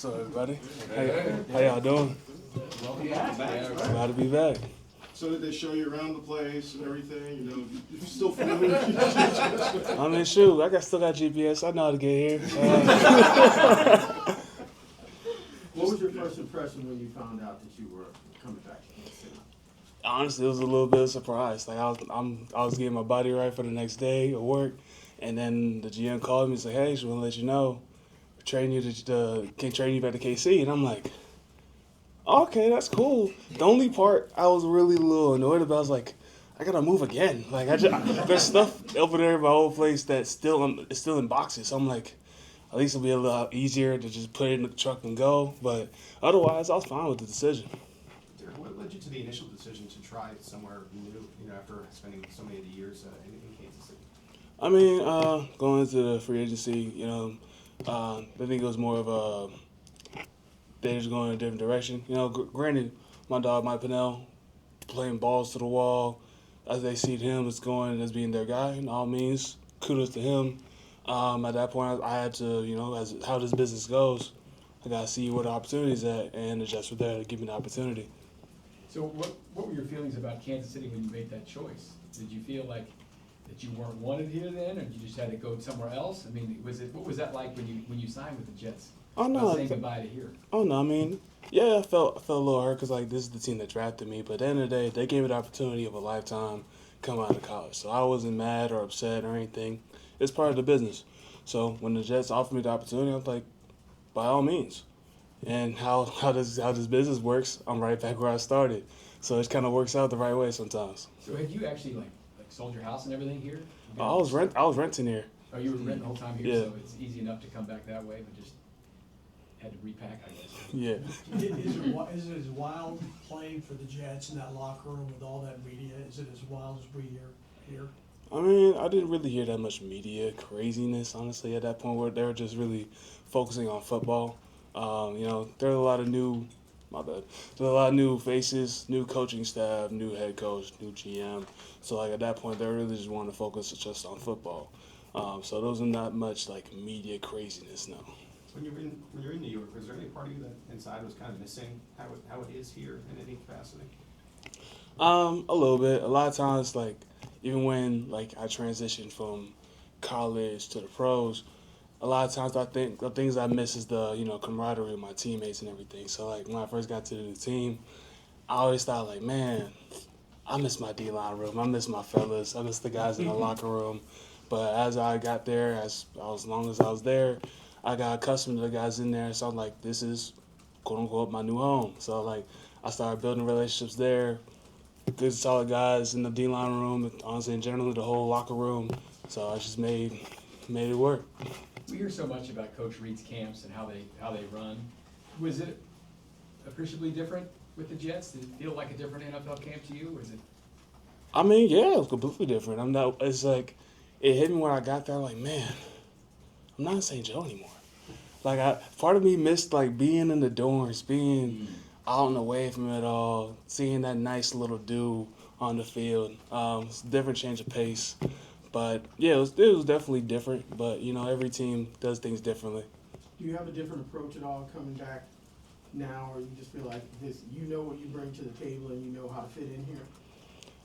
What's up, everybody? How y'all doing? Glad to be back. So did they show you around the place and everything? You know, you're still familiar. I mean, shoot, still got GPS. I know how to get here. What was your first impression when you found out that you were coming back to Kansas City? Honestly, it was a little bit of a surprise. Like I was getting my body right for the next day of work, and then the GM called me and said, "Hey, just want to let you know, can't train you back to KC." And I'm like, "Okay, that's cool." The only part I was really a little annoyed about was like, I gotta move again. Like there's stuff over there in my old place that's it's still in boxes. So I'm like, at least it'll be a little easier to just put it in the truck and go. But otherwise, I was fine with the decision. Derrick, what led you to the initial decision to try somewhere new, after spending so many of the years in Kansas City? I mean, going into the free agency, I think it was more of they just going in a different direction. Granted, my dog, Mike Pennell, playing balls to the wall, as they see him as going as being their guy, in all means, kudos to him. At that point, I had to, as how this business goes, I got to see where the opportunity is at and adjust for that to give me the opportunity. So what were your feelings about Kansas City when you made that choice? Did you feel like that you weren't wanted here then, or you just had to go somewhere else? I mean, what was that like when you signed with the Jets? Oh no, saying goodbye to here. Oh no, I mean, yeah, I felt a little hurt because this is the team that drafted me. But at the end of the day, they gave me the opportunity of a lifetime coming out of college. So I wasn't mad or upset or anything. It's part of the business. So when the Jets offered me the opportunity, I was like, by all means. And how this business works, I'm right back where I started. So it kind of works out the right way sometimes. So had you actually like sold your house and everything here? I was renting here. Oh, you were renting the whole time here, Yeah. so it's easy enough to come back that way, but just had to repack, I guess. Yeah. Is it as wild playing for the Jets in that locker room with all that media? Is it as wild as we hear here? I mean, I didn't really hear that much media craziness, honestly, at that point where they were just really focusing on football. There are a lot of new faces, new coaching staff, new head coach, new GM. So at that point, they really just wanted to focus just on football. So there was not much media craziness, no. When you're in New York, was there any part of you that inside was kind of missing how it is here in any capacity? A little bit. A lot of times, even when I transitioned from college to the pros, a lot of times I think the things I miss is the camaraderie with my teammates and everything. So when I first got to the team, I always thought man, I miss my D-line room. I miss my fellas. I miss the guys in the locker room. But as I got there, as long as I was there, I got accustomed to the guys in there. So I'm like, this is quote unquote my new home. So I started building relationships there. Good solid guys in the D-line room, honestly, in general, the whole locker room. So I just made it work. We hear so much about Coach Reid's camps and how they run. Was it appreciably different with the Jets? Did it feel like a different NFL camp to you? Was it? I mean, yeah, it was completely different. It hit me when I got there. Man, I'm not in St. Joe anymore. Part of me missed being in the dorms, being out and away from it all, seeing that nice little dew on the field. It's a different change of pace. But yeah, it was definitely different. But every team does things differently. Do you have a different approach at all coming back now, or you just feel like this? You know what you bring to the table, and you know how to fit in here.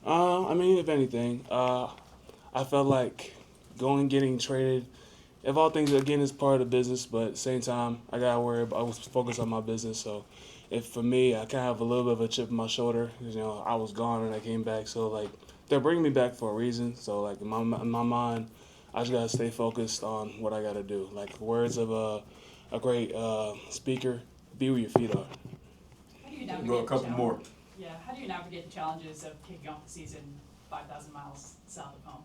I mean, if anything, I felt like getting traded. If all things again is part of the business, but at the same time, I gotta worry about. I was focused on my business, so for me, I kind of have a little bit of a chip on my shoulder. I was gone and I came back, so they're bringing me back for a reason. So in my mind, I just gotta stay focused on what I gotta do. Words of a great speaker: be where your feet are. How do you navigate Go a couple more. Yeah, how do you navigate the challenges of kicking off the season 5,000 miles south of home?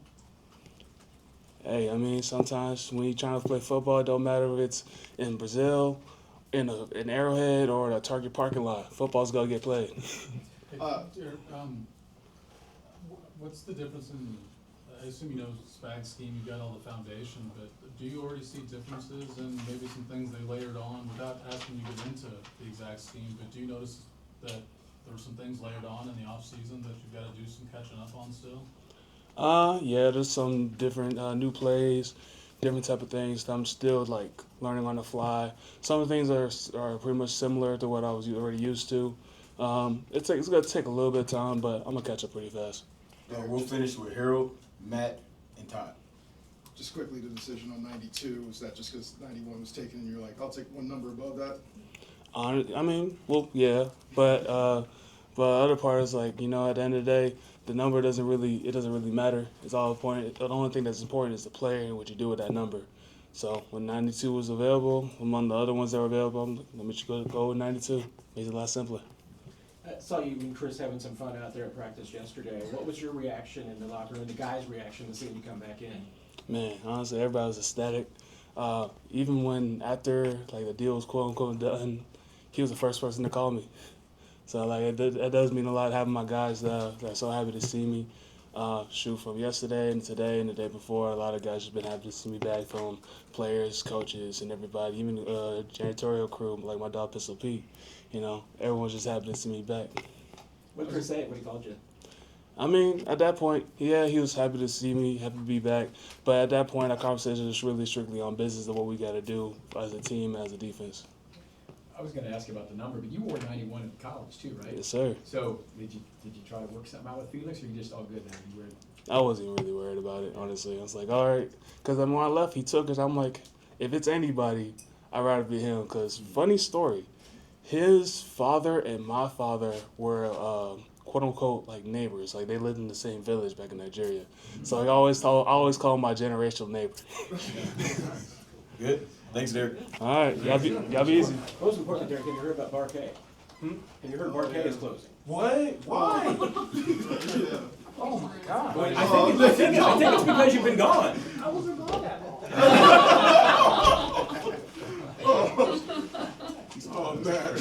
Hey, I mean, sometimes when you're trying to play football, it don't matter if it's in Brazil, in Arrowhead, or the Target parking lot. Football's gonna get played. Derrick, what's the difference in, I assume you know SPAG scheme, you've got all the foundation, but do you already see differences and maybe some things they layered on without asking you to get into the exact scheme, but do you notice that there were some things layered on in the off season that you've got to do some catching up on still? Yeah, there's some different new plays, different type of things that I'm still like learning on the fly. Some of the things are pretty much similar to what I was already used to. It's gonna take a little bit of time, but I'm gonna catch up pretty fast. We'll finish with Harold, Matt, and Todd. Just quickly, the decision on 92, was that just because 91 was taken and you're like, I'll take one number above that? I mean, well, yeah, but the other part is like, at the end of the day, the number doesn't really matter. It's all important. The only thing that's important is the player and what you do with that number. So when 92 was available, among the other ones that were available, I'm like, let me just go with 92. Makes it a lot simpler. I saw you and Chris having some fun out there at practice yesterday. What was your reaction in the locker room, the guys' reaction to seeing you come back in? Man, honestly, everybody was ecstatic. Even when after like the deal was quote unquote done, he was the first person to call me. So like it does mean a lot having my guys that are so happy to see me. From yesterday and today and the day before, a lot of guys have been happy to see me back, from players, coaches, and everybody, even janitorial crew like my dog Pistol Pete. Everyone's just happy to see me back. What did Chris say when he called you? I mean, at that point, yeah, he was happy to see me, happy to be back. But at that point, our conversation was really strictly on business of what we got to do as a team, as a defense. I was gonna ask you about the number, but you wore 91 in college too, right? Yes, sir. So did you try to work something out with Felix, or you just all good now? You were... I wasn't really worried about it, honestly. I was like, all right. Because when I left, he took it. I'm like, if it's anybody, I'd rather be him. Because funny story, his father and my father were quote unquote like neighbors. Like they lived in the same village back in Nigeria. So I always call him my generational neighbor. Good. Thanks, Derrick. All right, y'all be easy. Most importantly, Derrick, have you heard about Barquet? Have you heard Barquet is closing? What? Why? Yeah. Oh my God. I think it's because you've been gone. I wasn't gone that long. Oh, man.